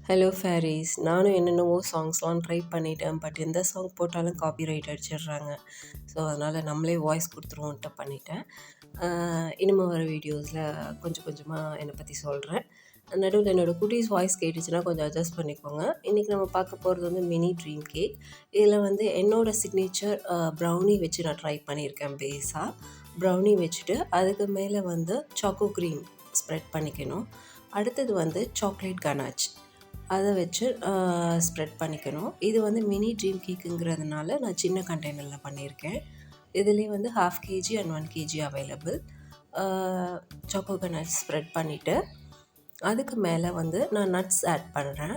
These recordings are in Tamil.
ஹலோ ஃபேரீஸ், நானும் என்னென்னவோ சாங்ஸ்லாம் ட்ரை பண்ணிட்டேன். பட் எந்த சாங் போட்டாலும் காப்பிரைட் அடிச்சிடுறாங்க. ஸோ அதனால் நம்மளே வாய்ஸ் கொடுத்துருவோன்ட்டு பண்ணிட்டேன். இனிமேல் வர வீடியோஸில் கொஞ்சம் கொஞ்சமாக என்னை பற்றி சொல்கிறேன். நடுவில் என்னோடய குட்டீஸ் வாய்ஸ் கேட்டுச்சுன்னா கொஞ்சம் அட்ஜஸ்ட் பண்ணிக்கோங்க. இன்றைக்கி நம்ம பார்க்க போகிறது வந்து மினி ட்ரீம் கேக். இதில் வந்து என்னோடய சிக்னேச்சர் ப்ரௌனி வச்சு நான் ட்ரை பண்ணியிருக்கேன். பேஸாக ப்ரௌனி வச்சுட்டு அதுக்கு மேலே வந்து சாக்கோ க்ரீம் ஸ்ப்ரெட் பண்ணிக்கணும். அடுத்தது வந்து சாக்லேட் கனாச் அதை வச்சு ஸ்ப்ரெட் பண்ணிக்கணும். இது வந்து மினி ட்ரீம் கேக்குங்கிறதுனால நான் சின்ன கண்டெய்னரில் பண்ணியிருக்கேன். இதுலேயே வந்து 1/2 kg and 1 kg available. Choco ganache spread பண்ணிவிட்டு அதுக்கு மேலே வந்து நான் நட்ஸ் ஆட் பண்ணுறேன்.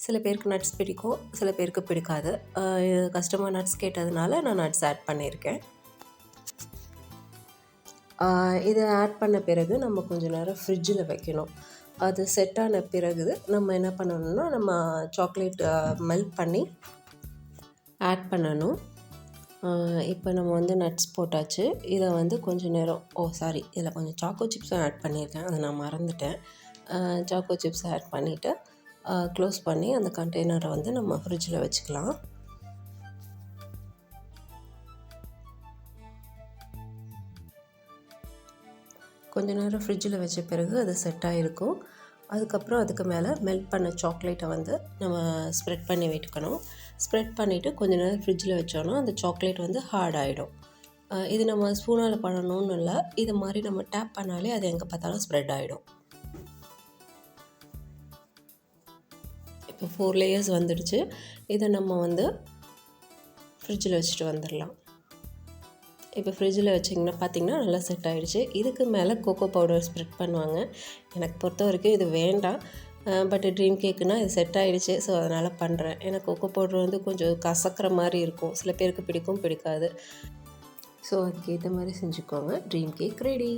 சில பேருக்கு நட்ஸ் பிடிக்கும், சில பேருக்கு பிடிக்காது. கஸ்டமர் நட்ஸ் கேட்டதுனால நான் நட்ஸ் ஆட் பண்ணியிருக்கேன். இதை ஆட் பண்ண பிறகு நம்ம கொஞ்சம் நேரம் ஃப்ரிட்ஜில் வைக்கணும். அது செட் ஆன பிறகு நம்ம என்ன பண்ணணும்னா, நம்ம சாக்லேட் மெல்ட் பண்ணி ஆட் பண்ணணும். இப்போ நம்ம வந்து நட்ஸ் போட்டாச்சு. இதை வந்து கொஞ்சம் நேரம் இதில் கொஞ்சம் சாக்கோ சிப்ஸும் ஆட் பண்ணியிருக்கேன், அதை நான் மறந்துட்டேன். சாக்கோ சிப்ஸ் ஆட் பண்ணிவிட்டு க்ளோஸ் பண்ணி அந்த கண்டெய்னரை வந்து நம்ம ஃப்ரிட்ஜில் வச்சுக்கலாம். கொஞ்ச நேரம் ஃப்ரிட்ஜில் வச்ச பிறகு அது செட் ஆகிருக்கும். அதுக்கப்புறம் அதுக்கு மேலே மெல்ட் பண்ண சாக்லேட்டை வந்து நம்ம ஸ்ப்ரெட் பண்ணி விட்டுக்கணும். ஸ்ப்ரெட் பண்ணிவிட்டு கொஞ்ச நேரம் ஃப்ரிட்ஜில் வச்சோன்னா அந்த சாக்லேட் வந்து ஹார்ட் ஆகிடும். இது நம்ம ஸ்பூனால் பண்ணணும்னு இல்லை, இது மாதிரி நம்ம டேப் பண்ணாலே அது எங்கே பார்த்தாலும் ஸ்ப்ரெட் ஆகிடும். இப்போ 4 லேயர்ஸ் வந்துடுச்சு. இதை நம்ம வந்து ஃப்ரிட்ஜில் வச்சுட்டு வந்துடலாம். இப்போ ஃப்ரிட்ஜில் வச்சிங்கன்னா பார்த்திங்கன்னா நல்லா செட் ஆகிடுச்சு. இதுக்கு மேலே கோகோ பவுடர் ஸ்ப்ரெட் பண்ணுவாங்க. எனக்கு பொறுத்த வரைக்கும் இது வேண்டாம். பட் ட்ரீம் கேக்குனால் இது செட் ஆகிடுச்சு, ஸோ அதனால் பண்ணுறேன். ஏன்னா கோகோ பவுடர் வந்து கொஞ்சம் கசக்கிற மாதிரி இருக்கும், சில பேருக்கு பிடிக்கும் பிடிக்காது. ஸோ அதுக்கேற்ற மாதிரி செஞ்சுக்கோங்க. Dream cake ready.